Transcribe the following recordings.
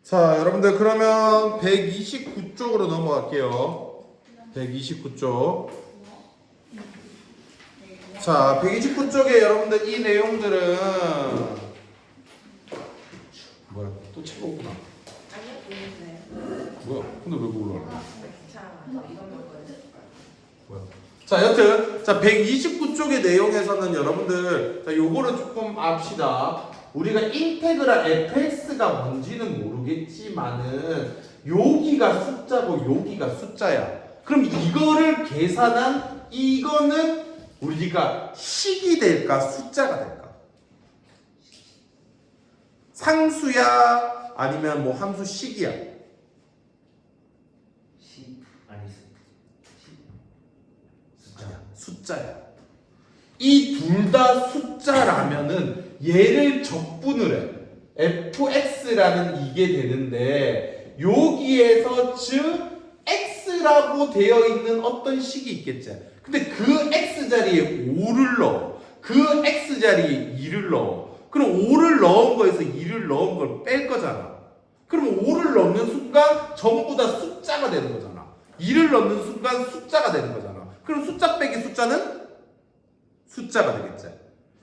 자, 여러분들 그러면 129쪽으로 넘어갈게요. 129쪽. 자, 129쪽에 여러분들 이 내용들은 뭐야? 또 책 없구나. 뭐야? 근데 왜 그걸로 하냐? 뭐야? 자, 여튼 자 129쪽의 내용에서는 여러분들 자 요거를 조금 압시다. 우리가 인테그랄 fx가 뭔지는 모르겠지만은 여기가 숫자고 여기가 숫자야. 그럼 이거를 계산한 이거는 우리가 식이 될까 숫자가 될까? 상수야 아니면 뭐 함수 식이야? 아니야, 숫자야. 이 둘 다 숫자라면은 얘를 적분을 해. fx라는 이게 되는데 여기에서 즉 x라고 되어 있는 어떤 식이 있겠지. 근데 그 x 자리에 5를 넣어. 그 x 자리에 2를 넣어. 그럼 5를 넣은 거에서 2를 넣은 걸 뺄 거잖아. 그럼 5를 넣는 순간 전부 다 숫자가 되는 거잖아. 2를 넣는 순간 숫자가 되는 거잖아. 그럼 숫자 빼기 숫자는 숫자가 되겠지.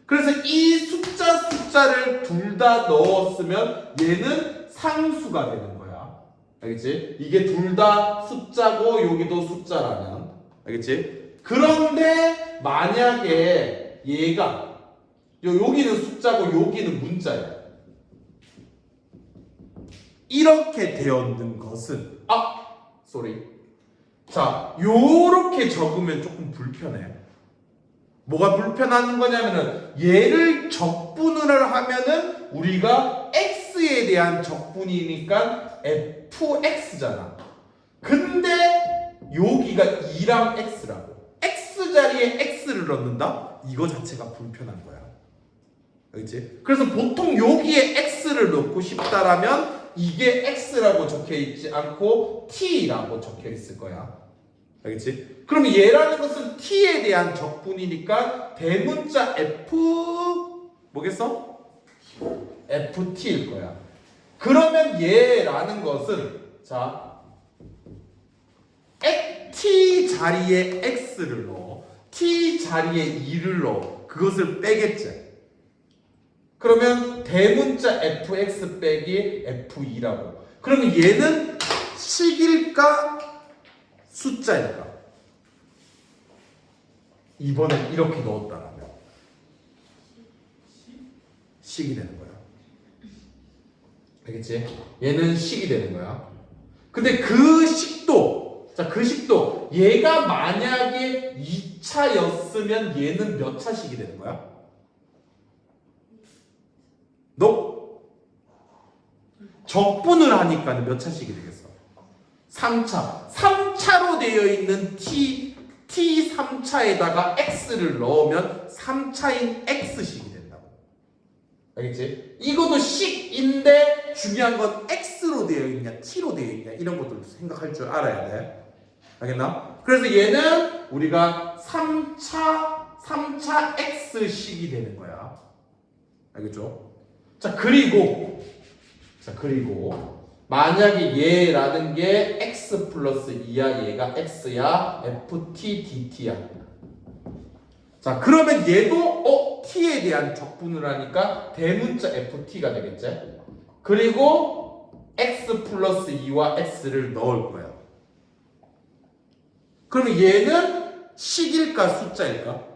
그래서 이 숫자를 둘 다 넣었으면 얘는 상수가 되는 거야. 알겠지? 이게 둘 다 숫자고 여기도 숫자라면. 알겠지? 그런데 만약에 얘가 여기는 숫자고 여기는 문자야. 이렇게 되었는 것은 쏘리. 자, 요렇게 적으면 조금 불편해. 뭐가 불편한 거냐면은 얘를 적분을 하면은 우리가 x에 대한 적분이니까 fx잖아. 근데 여기가 2랑 x라고. x 자리에 x를 넣는다? 이거 자체가 불편한 거야. 알겠지? 그래서 보통 여기에 x를 넣고 싶다라면 이게 x라고 적혀 있지 않고 t라고 적혀 있을 거야. 알겠지? 그럼 얘라는 것은 t에 대한 적분이니까 대문자 f 뭐겠어? ft일 거야. 그러면 얘라는 것은 자 t 자리에 x를 넣어 t 자리에 2를 넣어 그것을 빼겠지. 그러면 대문자 fx 빼기 f2라고. 그러면 얘는 식일까 숫자일까? 이번엔 이렇게 넣었다라면 식이 되는 거야. 알겠지? 얘는 식이 되는 거야. 근데 그 식도 얘가 만약에 2차였으면 얘는 몇 차식이 되는 거야? 너 적분을 하니까 몇 차식이 되겠어? 3차. 3차로 되어 있는 t 3차에다가 x를 넣으면 3차인 x식이 된다고. 알겠지? 이것도 식인데 중요한 건 x로 되어 있냐 t로 되어 있냐 이런 것들도 생각할 줄 알아야 돼. 알겠나? 그래서 얘는 우리가 3차 x식이 되는 거야. 알겠죠? 자, 그리고 만약에 얘라는 게 x 플러스 2야, 얘가 x야, ft dt야. 자, 그러면 얘도 t에 대한 적분을 하니까 대문자 ft가 되겠지? 그리고 x 플러스 2와 x를 넣을 거야. 그러면 얘는 식일까 숫자일까?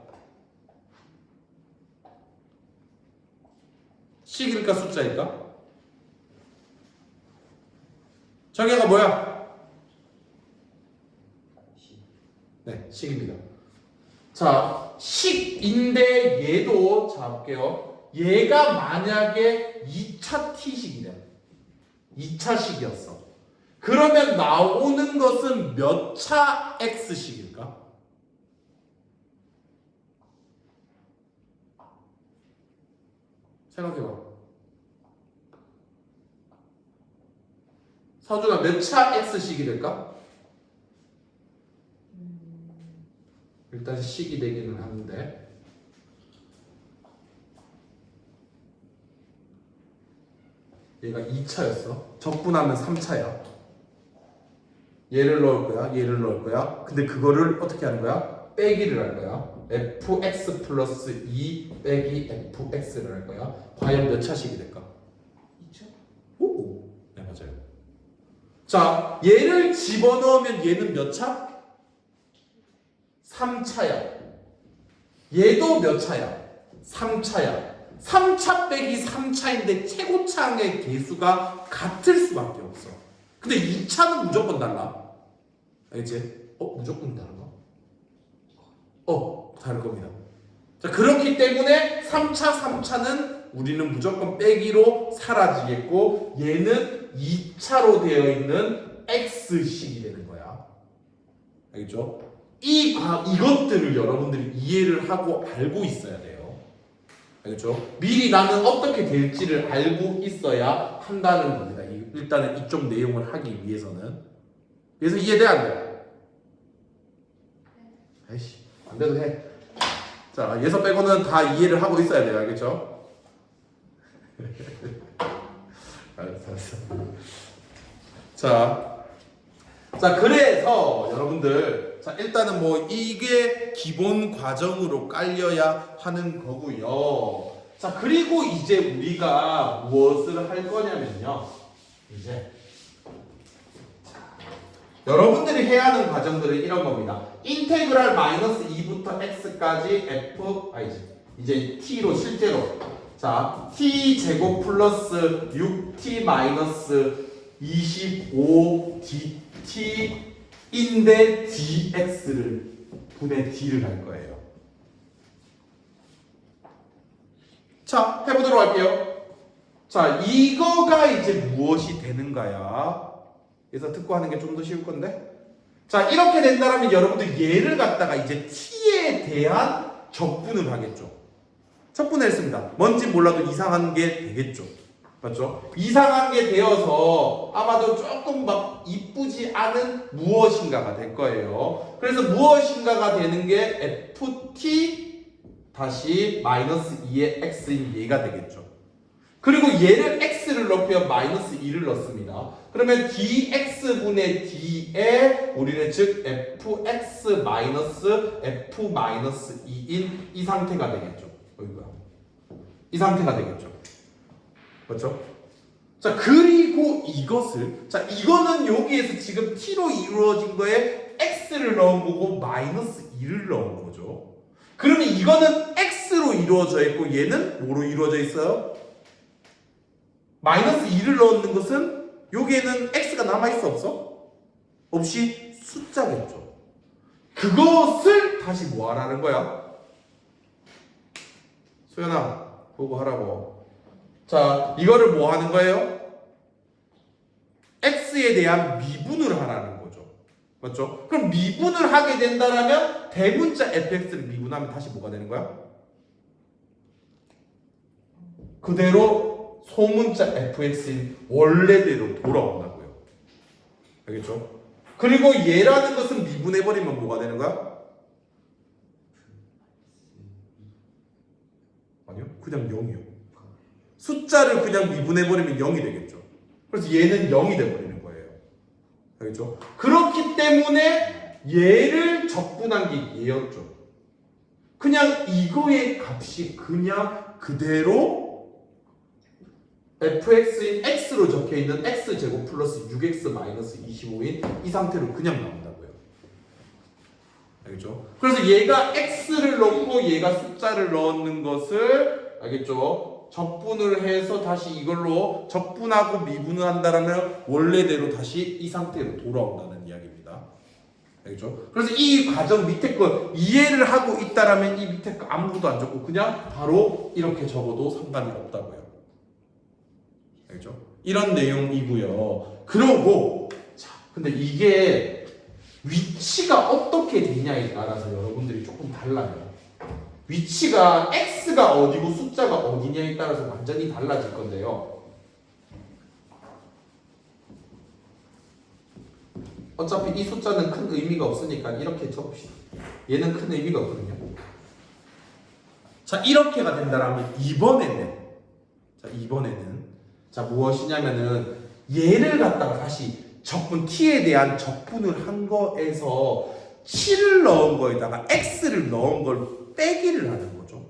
식일까 숫자일까? 정의가 뭐야? 네, 식입니다. 자, 식인데 얘도 자 볼게요. 얘가 만약에 2차 t식이래. 2차 식이었어. 그러면 나오는 것은 몇 차 x식일까? 생각해봐. 서준아, 몇 차 x식이 될까? 일단 식이 되기는 하는데 얘가 2차였어. 적분하면 3차야. 얘를 넣을 거야. 얘를 넣을 거야. 근데 그거를 어떻게 하는 거야? 빼기를 할 거야. fx 플러스 2 빼기 fx를 할 거야. 과연 몇 차식이 될까? 2차? 오, 네 맞아요. 자, 얘를 집어넣으면 얘는 몇 차? 3차야. 얘도 몇 차야? 3차야. 3차 빼기 3차인데 최고차의 개수가 같을 수밖에 없어. 근데 2차는 무조건 달라. 알겠지? 무조건 다른가? 다를 겁니다. 자, 그렇기 때문에 3차는 우리는 무조건 빼기로 사라지겠고 얘는 2차로 되어 있는 x식이 되는 거야. 알겠죠? 이것들을 여러분들이 이해를 하고 알고 있어야 돼요. 알겠죠? 미리 나는 어떻게 될지를 알고 있어야 한다는 겁니다. 일단은 이쪽 내용을 하기 위해서는. 그래서 이해돼 안 돼? 아이씨, 안 돼도 해. 자, 예서 빼고는 다 이해를 하고 있어야 돼요. 알겠죠? 알았어. 자, 그래서 여러분들, 자, 일단은 뭐 이게 기본 과정으로 깔려야 하는 거고요. 자, 그리고 이제 우리가 무엇을 할 거냐면요. 이제 여러분들이 해야 하는 과정들은 이런 겁니다. 인테그랄 마이너스 2부터 x까지 이제 t로 실제로 자 t 제곱 플러스 6t 마이너스 25 dt인데 dx를 분의 d를 할 거예요. 자, 해보도록 할게요. 자, 이거가 이제 무엇이 되는가야? 그래서 듣고 하는 게 좀 더 쉬울 건데. 자, 이렇게 된다면 여러분들 얘를 갖다가 이제 t에 대한 적분을 하겠죠. 적분했습니다. 뭔지 몰라도 이상한 게 되겠죠. 맞죠? 이상한 게 되어서 아마도 조금 막 이쁘지 않은 무엇인가가 될 거예요. 그래서 무엇인가가 되는 게 ft 다시 마이너스 2의 x인 얘가 되겠죠. 그리고 얘를 x를 넣고요. 마이너스 2를 넣습니다. 그러면 dx분의 d에 우리는 즉 fx 마이너스 f 마이너스 2인 이 상태가 되겠죠. 여기가 이 상태가 되겠죠. 그렇죠? 자, 그리고 이것을 자, 이거는 여기에서 지금 t로 이루어진 거에 x를 넣은 거고 마이너스 2를 넣은 거죠. 그러면 이거는 x로 이루어져 있고 얘는 뭐로 이루어져 있어요? 마이너스 2를 넣는 것은 여기에는 x가 남아있어 없어? 없이 숫자겠죠. 그것을 다시 뭐 하라는 거야? 소연아, 보고 하라고. 자, 이거를 뭐 하는 거예요? x에 대한 미분을 하라는 거죠. 맞죠? 그럼 미분을 하게 된다면 대문자 fx를 미분하면 다시 뭐가 되는 거야? 그대로 소문자 fx인 원래대로 돌아온다고요. 알겠죠? 그리고 얘라는 것은 미분해버리면 뭐가 되는 거야? 아니요, 그냥 0이요. 숫자를 그냥 미분해버리면 0이 되겠죠. 그래서 얘는 0이 돼버리는 거예요. 알겠죠? 그렇기 때문에 얘를 적분한 게 얘였죠. 그냥 이거의 값이 그냥 그대로 fx인 x로 적혀있는 x제곱 플러스 6x 마이너스 25인 이 상태로 그냥 나온다고요. 알겠죠? 그래서 얘가 x를 넣고 얘가 숫자를 넣는 것을 알겠죠? 적분을 해서 다시 이걸로 적분하고 미분을 한다면 원래대로 다시 이 상태로 돌아온다는 이야기입니다. 알겠죠? 그래서 이 과정 밑에 거 이해를 하고 있다라면 이 밑에 거 아무것도 안 적고 그냥 바로 이렇게 적어도 상관이 없다고요. 알겠죠? 이런 내용이고요. 그러고 자, 근데 이게 위치가 어떻게 되냐에 따라서 여러분들이 조금 달라요. 위치가 x가 어디고 숫자가 어디냐에 따라서 완전히 달라질 건데요. 어차피 이 숫자는 큰 의미가 없으니까 이렇게 적읍시다. 얘는 큰 의미가 없거든요. 자, 이렇게가 된다면 이번에는 자, 무엇이냐면은 얘를 갖다가 다시 적분 t에 대한 적분을 한 거에서 7을 넣은 거에다가 x를 넣은 걸 빼기를 하는 거죠.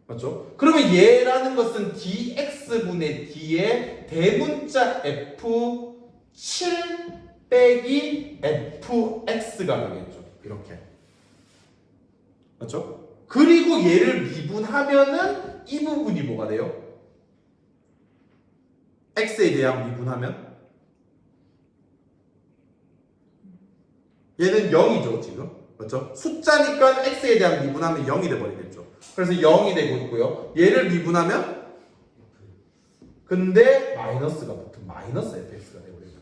맞죠? 그러면 얘라는 것은 dx분의 d의 대문자 f7 빼기 fx가 되겠죠. 이렇게. 맞죠? 그리고 얘를 미분하면은 이 부분이 뭐가 돼요? x에 대한 미분하면 얘는 0이죠 지금. 맞죠? 숫자니까 x에 대한 미분하면 0이 돼버리겠죠. 그래서 0이 되고 있고요. 얘를 미분하면 근데 마이너스가 붙은 마이너스 fx가 되버리고요.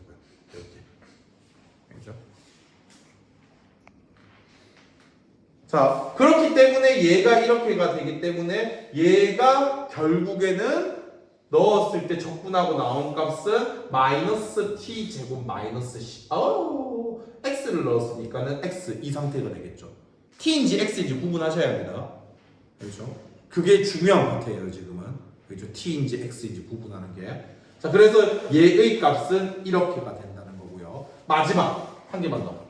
이렇게. 그렇죠? 자, 그렇기 때문에 얘가 이렇게가 되기 때문에 얘가 결국에는 넣었을 때 적분하고 나온 값은 마이너스 t 제곱 마이너스 c. x를 넣었으니까는 x 이 상태가 되겠죠. t인지 x인지 구분하셔야 합니다. 그렇죠? 그게 중요한 것이에요 지금은. 그렇죠? t인지 x인지 구분하는 게. 자, 그래서 얘의 값은 이렇게가 된다는 거고요. 마지막 한 개만 더.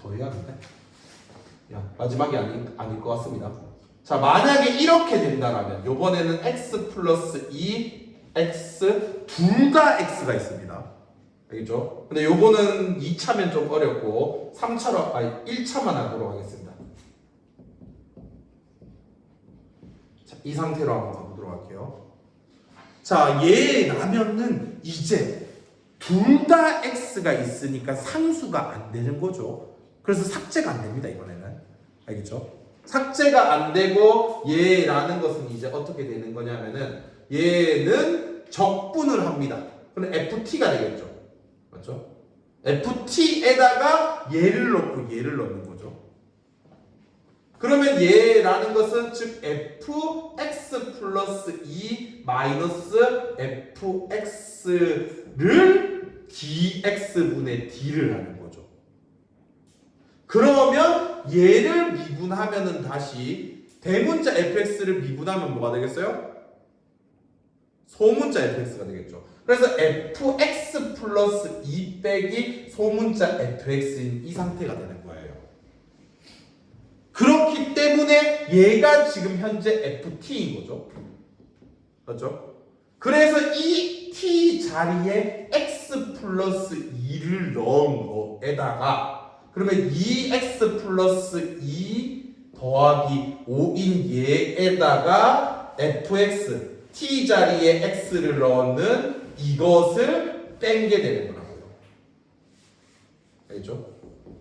더 해야 하는데? 마지막이 아닐 것 같습니다. 자, 만약에 이렇게 된다면 요번에는 x 플러스 2 x 둘 다 x가 있습니다. 알겠죠? 근데 요거는 2차면 좀 어렵고 3차로 1차만 하도록 하겠습니다. 자, 이 상태로 한번 가보도록 할게요. 자, 얘라면은 이제 둘 다 x가 있으니까 상수가 안 되는 거죠. 그래서 삭제가 안 됩니다, 이번에는. 알겠죠? 삭제가 안 되고 얘라는 것은 이제 어떻게 되는 거냐면은 얘는 적분을 합니다. 그럼 ft가 되겠죠. 맞죠? ft에다가 얘를 넣고 얘를 넣는 거죠. 그러면 얘라는 것은 즉 fx 플러스 2 마이너스 fx를 dx분의 d를 하는 거죠. 그러면 얘를 미분하면은 다시 대문자 fx를 미분하면 뭐가 되겠어요? 소문자 fx가 되겠죠. 그래서 fx 플러스 2 빼기 소문자 fx인 이 상태가 되는 거예요. 그렇기 때문에 얘가 지금 현재 ft인 거죠. 맞죠? 그래서 이 t 자리에 x 플러스 2를 넣은 거에다가 그러면 2x 플러스 2 더하기 5인 얘에다가 fx t 자리에 x를 넣는 이것을 뺀게 되는 거라고요. 알겠죠?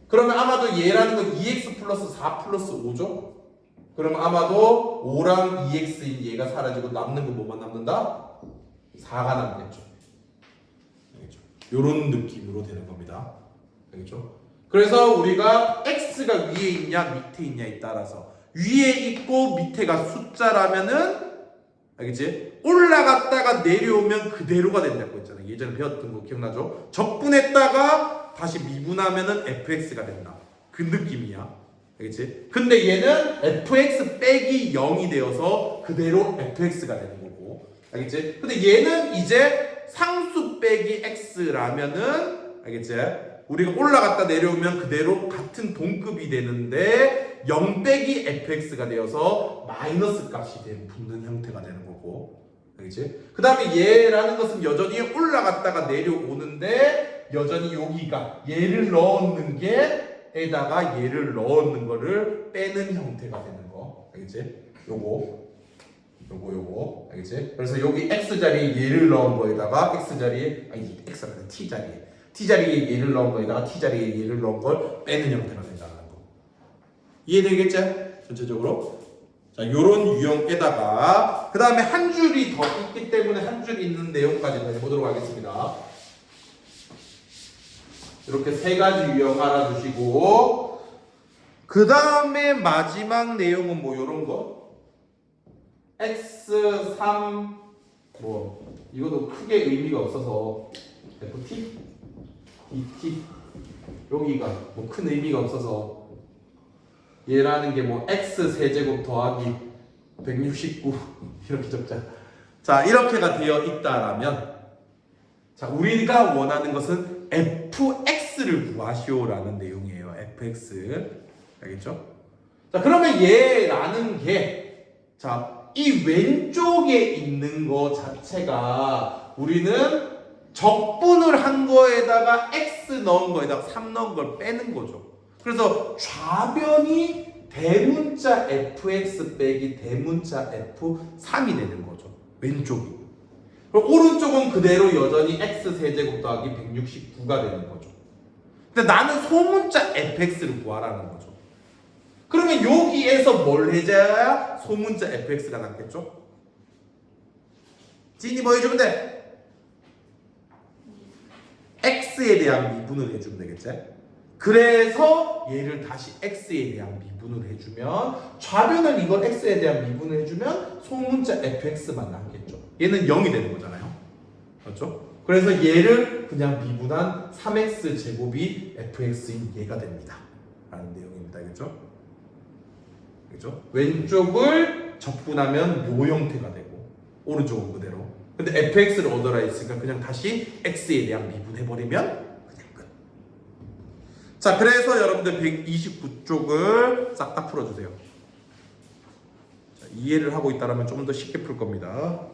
그러면 아마도 얘라는 건 2x 플러스 4 플러스 5죠? 그러면 아마도 5랑 2x인 얘가 사라지고 남는 건 뭐만 남는다? 4가 남겠죠. 알겠죠? 요런 느낌으로 되는 겁니다. 알겠죠? 그래서 우리가 x가 위에 있냐 밑에 있냐에 따라서 위에 있고 밑에가 숫자라면은 알겠지? 올라갔다가 내려오면 그대로가 된다고 했잖아요. 예전에 배웠던 거 기억나죠? 적분했다가 다시 미분하면은 fx가 된다. 그 느낌이야. 알겠지? 근데 얘는 fx 빼기 0이 되어서 그대로 fx가 되는 거고. 알겠지? 근데 얘는 이제 상수 빼기 x라면은 알겠지? 우리가 올라갔다 내려오면 그대로 같은 동급이 되는데 0 빼기 fx가 되어서 마이너스 값이 붙는 형태가 되는 거고. 알겠지? 그 다음에 얘라는 것은 여전히 올라갔다가 내려오는데 여전히 여기가 얘를 넣는 게 에다가 얘를 넣는 거를 빼는 형태가 되는 거. 알겠지? 요거. 알겠지? 그래서 여기 x 자리에 얘를 넣은 거에다가 x 자리에 x가 아니라 t 자리에 t 자리에 얘를 넣은 거에다가 t 자리에 얘를 넣은 걸 빼는 형태가 된다는 거. 이해되겠죠? 전체적으로. 자, 요런 유형에다가 그 다음에 한 줄이 더 있기 때문에 한 줄 있는 내용까지 해보도록 하겠습니다. 이렇게 세 가지 유형 알아두시고 그 다음에 마지막 내용은 뭐 요런 거 x3 뭐 이것도 크게 의미가 없어서 ft dt 여기가 뭐 큰 의미가 없어서 얘라는 게 뭐 x 세제곱 더하기 169 이렇게 적자. 자, 이렇게가 되어 있다라면 자, 우리가 원하는 것은 fx를 구하시오라는 내용이에요. fx. 알겠죠? 자, 그러면 얘라는 게 자, 이 왼쪽에 있는 거 자체가 우리는 적분을 한 거에다가 x 넣은 거에다가 3 넣은 걸 빼는 거죠. 그래서 좌변이 대문자 fx 빼기 대문자 f3이 되는 거죠. 왼쪽이. 그럼 오른쪽은 그대로 여전히 x 세제곱 더하기 169가 되는 거죠. 근데 나는 소문자 fx를 구하라는 거죠. 그러면 여기에서 뭘 해줘야 소문자 fx가 낫겠죠? 진이 뭐 해주면 돼? x에 대한 미분을 해주면 되겠지? 그래서 얘를 다시 x에 대한 미분을 해주면 좌변은 이걸 x에 대한 미분을 해주면 소문자 fx만 남겠죠. 얘는 0이 되는 거잖아요. 그렇죠? 그래서 얘를 그냥 미분한 3x 제곱이 fx인 얘가 됩니다. 라는 내용입니다. 그렇죠? 그렇죠? 왼쪽을 적분하면 요 형태가 되고 오른쪽은 그대로. 근데 fx를 얻어라 했으니까 그냥 다시 x에 대한 미분해버리면 그냥 끝. 자, 그래서 여러분들 129쪽을 싹 다 풀어주세요. 자, 이해를 하고 있다면 좀 더 쉽게 풀 겁니다.